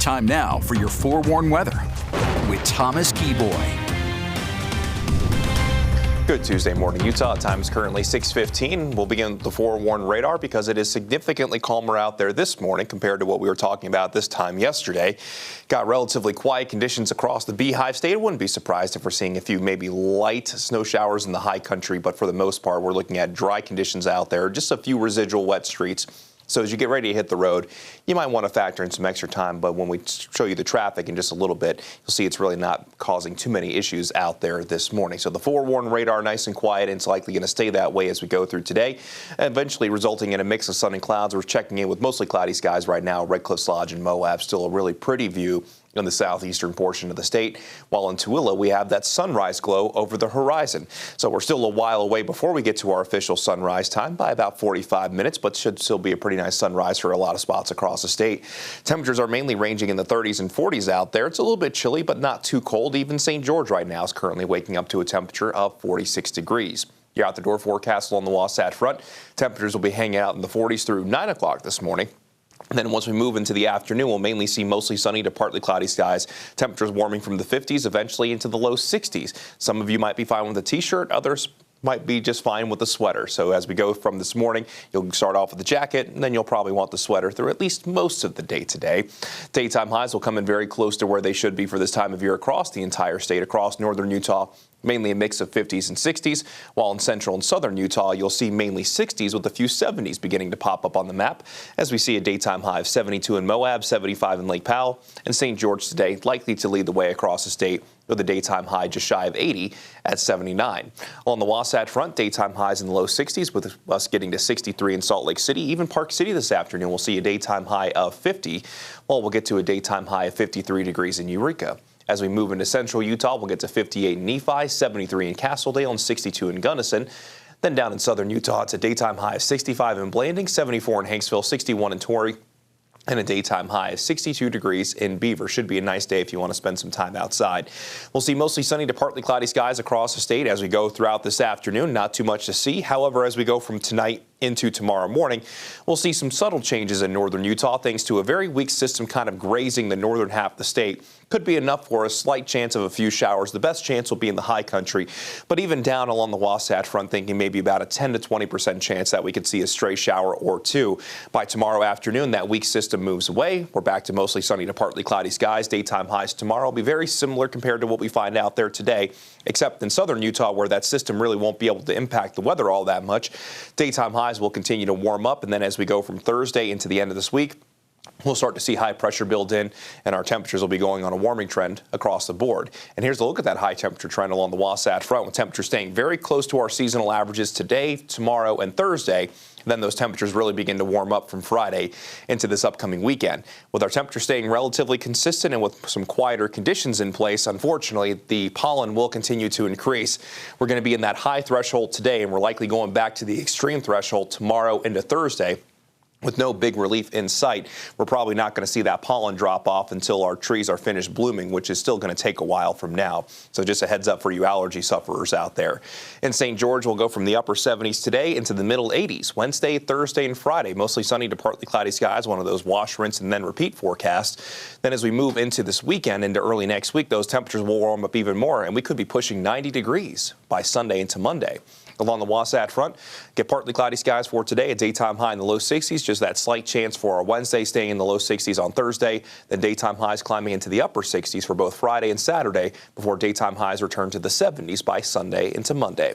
Time now for your forewarned weather with Thomas Keyboy. Good Tuesday morning, Utah. Time is currently 6:15. We'll begin with the forewarned radar because it is significantly calmer out there this morning compared to what we were talking about this time yesterday. Got relatively quiet conditions across the Beehive State. I wouldn't be surprised if we're seeing a few maybe light snow showers in the high country, but for the most part, we're looking at dry conditions out there. Just a few residual wet streets. So as you get ready to hit the road, you might want to factor in some extra time, but when we show you the traffic in just a little bit, you'll see it's really not causing too many issues out there this morning. So the forewarned radar nice and quiet, and it's likely going to stay that way as we go through today, eventually resulting in a mix of sun and clouds. We're checking in with mostly cloudy skies right now. Red Cliffs Lodge and Moab, still a really pretty view in the southeastern portion of the state, while in Tooele we have that sunrise glow over the horizon. So we're still a while away before we get to our official sunrise time by about 45 minutes, but should still be a pretty nice sunrise for a lot of spots across the state. Temperatures are mainly ranging in the 30s and 40s out there. It's a little bit chilly, but not too cold. Even St. George right now is currently waking up to a temperature of 46 degrees. Your out the door forecast along the Wasatch Front. Temperatures will be hanging out in the 40s through 9 o'clock this morning. And then once we move into the afternoon, we'll mainly see mostly sunny to partly cloudy skies. Temperatures warming from the 50s, eventually into the low 60s. Some of you might be fine with a t-shirt, others might be just fine with a sweater. So as we go from this morning, you'll start off with the jacket, and then you'll probably want the sweater through at least most of the day today. Daytime highs will come in very close to where they should be for this time of year across the entire state, across northern Utah. Mainly a mix of 50s and 60s, while in central and southern Utah, you'll see mainly 60s with a few 70s beginning to pop up on the map, as we see a daytime high of 72 in Moab, 75 in Lake Powell, and St. George today likely to lead the way across the state with a daytime high just shy of 80 at 79. On the Wasatch Front, daytime highs in the low 60s with us getting to 63 in Salt Lake City. Even Park City this afternoon will see a daytime high of 50, while we'll get to a daytime high of 53 degrees in Eureka. As we move into central Utah, we'll get to 58 in Nephi, 73 in Castledale, and 62 in Gunnison. Then down in southern Utah, it's a daytime high of 65 in Blanding, 74 in Hanksville, 61 in Torrey, and a daytime high of 62 degrees in Beaver. Should be a nice day if you want to spend some time outside. We'll see mostly sunny to partly cloudy skies across the state as we go throughout this afternoon. Not too much to see. However, as we go from tonight into tomorrow morning, we'll see some subtle changes in northern Utah thanks to a very weak system kind of grazing the northern half of the state. Could be enough for a slight chance of a few showers. The best chance will be in the high country, but even down along the Wasatch Front, thinking maybe about a 10 to 20% chance that we could see a stray shower or two. By tomorrow afternoon, that weak system moves away. We're back to mostly sunny to partly cloudy skies. Daytime highs tomorrow will be very similar compared to what we find out there today, except in southern Utah where that system really won't be able to impact the weather all that much. Daytime highs will continue to warm up, and then as we go from Thursday into the end of this week, we'll start to see high pressure build in, and our temperatures will be going on a warming trend across the board. And here's a look at that high temperature trend along the Wasatch Front, with temperatures staying very close to our seasonal averages today, tomorrow, and Thursday. Then those temperatures really begin to warm up from Friday into this upcoming weekend. With our temperature staying relatively consistent and with some quieter conditions in place, unfortunately, the pollen will continue to increase. We're going to be in that high threshold today, and we're likely going back to the extreme threshold tomorrow into Thursday. With no big relief in sight, we're probably not going to see that pollen drop off until our trees are finished blooming, which is still going to take a while from now. So just a heads up for you allergy sufferers out there. In St. George, we'll go from the upper 70s today into the middle 80s. Wednesday, Thursday, and Friday, mostly sunny to partly cloudy skies, one of those wash, rinse, and then repeat forecasts. Then as we move into this weekend, into early next week, those temperatures will warm up even more, and we could be pushing 90 degrees by Sunday into Monday. Along the Wasatch Front, get partly cloudy skies for today, a daytime high in the low 60s, just that slight chance for our Wednesday, staying in the low 60s on Thursday, then daytime highs climbing into the upper 60s for both Friday and Saturday before daytime highs return to the 70s by Sunday into Monday.